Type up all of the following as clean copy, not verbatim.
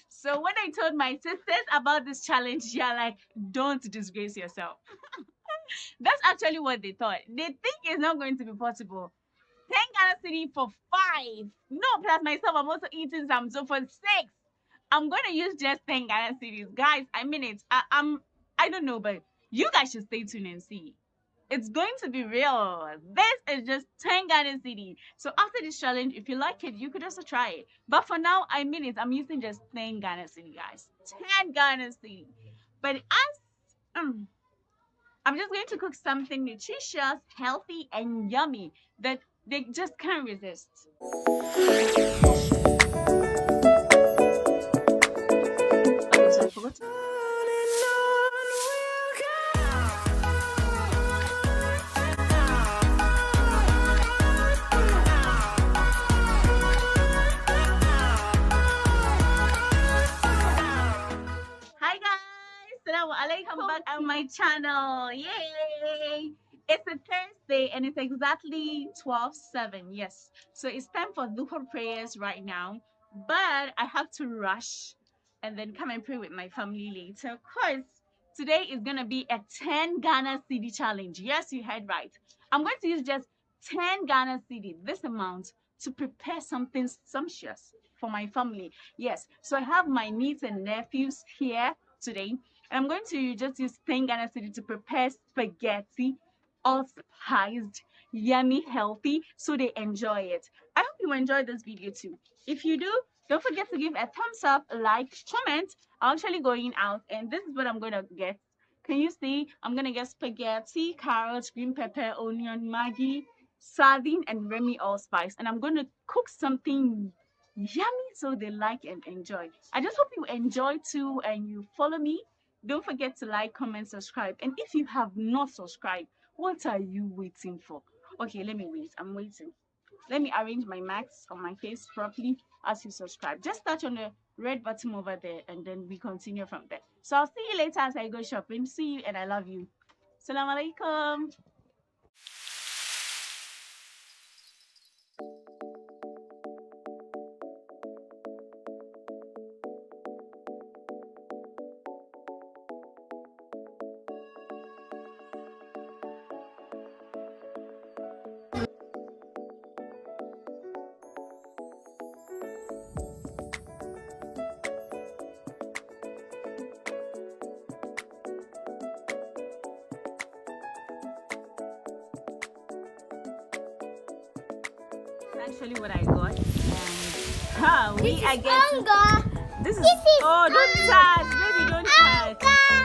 So when I told my sisters about this challenge, you're like, don't disgrace yourself. That's actually what they thought. They think it's not going to be possible. 10 Ghana city for 5. No, plus myself, I'm also eating some. So for 6, I'm going to use just 10 Ghana cities. Guys, I mean it. I don't know, but you guys should stay tuned and see. It's going to be real. This is just 10 Ghana city. So after this challenge, if you like it, you could also try it. But for now, I mean it. I'm using just 10 Ghana city, guys. 10 Ghana city. But as I'm just going to cook something nutritious, healthy, and yummy that they just can't resist. Okay, so I forgot to. Hi guys, Assalamu alaikum back to my channel. Yay! It's a Thursday and it's exactly 12:07. Yes, so it's time for Dhuhr prayers right now. But I have to rush and then come and pray with my family later. Of course, today is gonna be a 10 Ghana cedi challenge. Yes, you heard right. I'm going to use just 10 Ghana cedi, this amount, to prepare something sumptuous for my family. Yes, so I have my niece and nephews here today, and I'm going to just use 10 Ghana cedi to prepare spaghetti, all spiced, yummy, healthy, so they enjoy it. I hope you enjoy this video too. If you do, don't forget to give a thumbs up, like, comment. I'm actually going out, and this is what I'm gonna get. Can you see? I'm gonna get spaghetti, carrots, green pepper, onion, Maggi, sardine, and Remy allspice, and I'm gonna cook something yummy so they like and enjoy. I just hope you enjoy too and you follow me. Don't forget to like, comment, subscribe. And if you have not subscribed, what are you waiting for? Okay, let me wait. I'm waiting. Let me arrange my mask on my face properly as you subscribe. Just touch on the red button over there and then we continue from there. So I'll see you later as I go shopping. See you and I love you. Assalamu alaikum. Actually what I got, and we are getting this is oh, don't touch, baby, don't touch,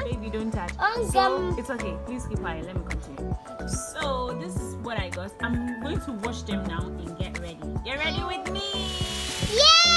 baby, don't touch. So it's okay, please keep quiet, let me continue. So this is what I got. I'm going to wash them now and get ready with me. Yes!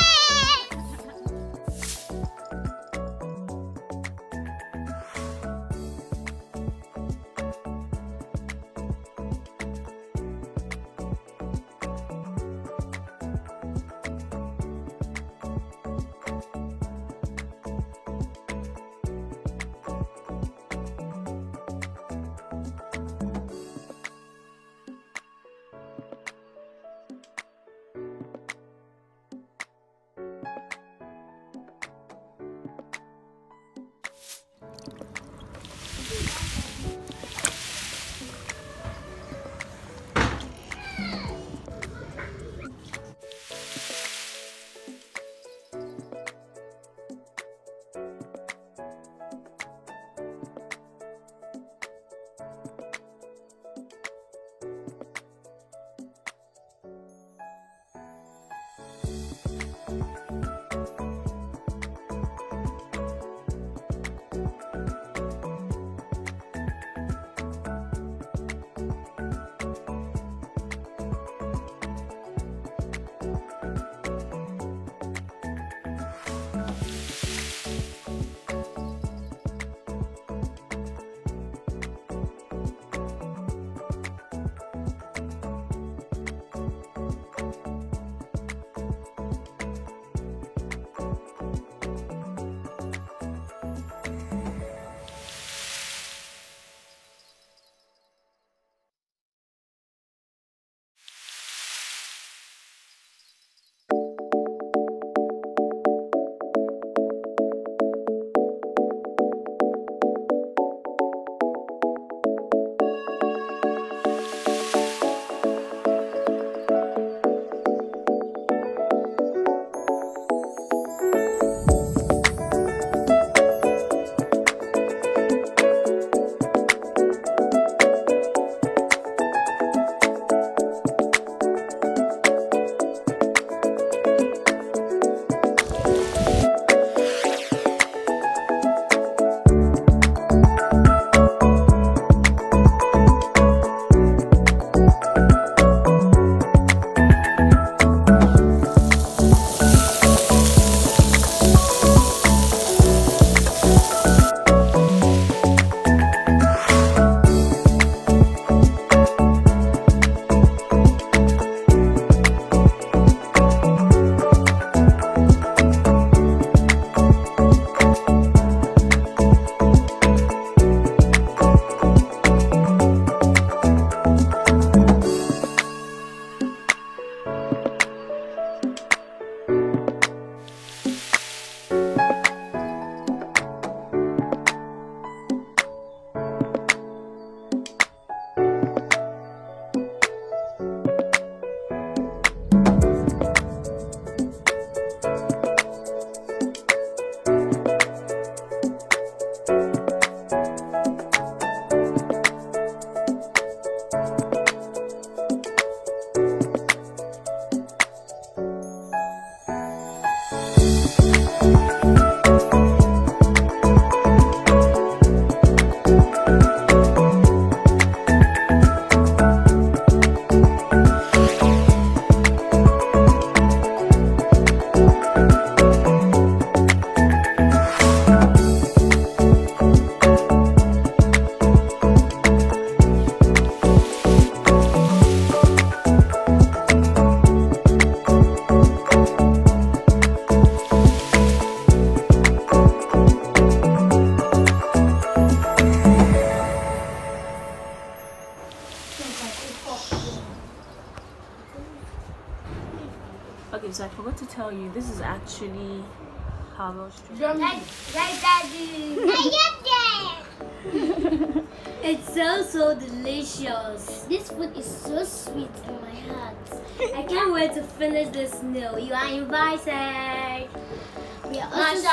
guys, I forgot to tell you, this is actually herbal strength. Right, Daddy. It's so delicious. This food is so sweet in my heart. I can't wait to finish this meal. You are invited. We are also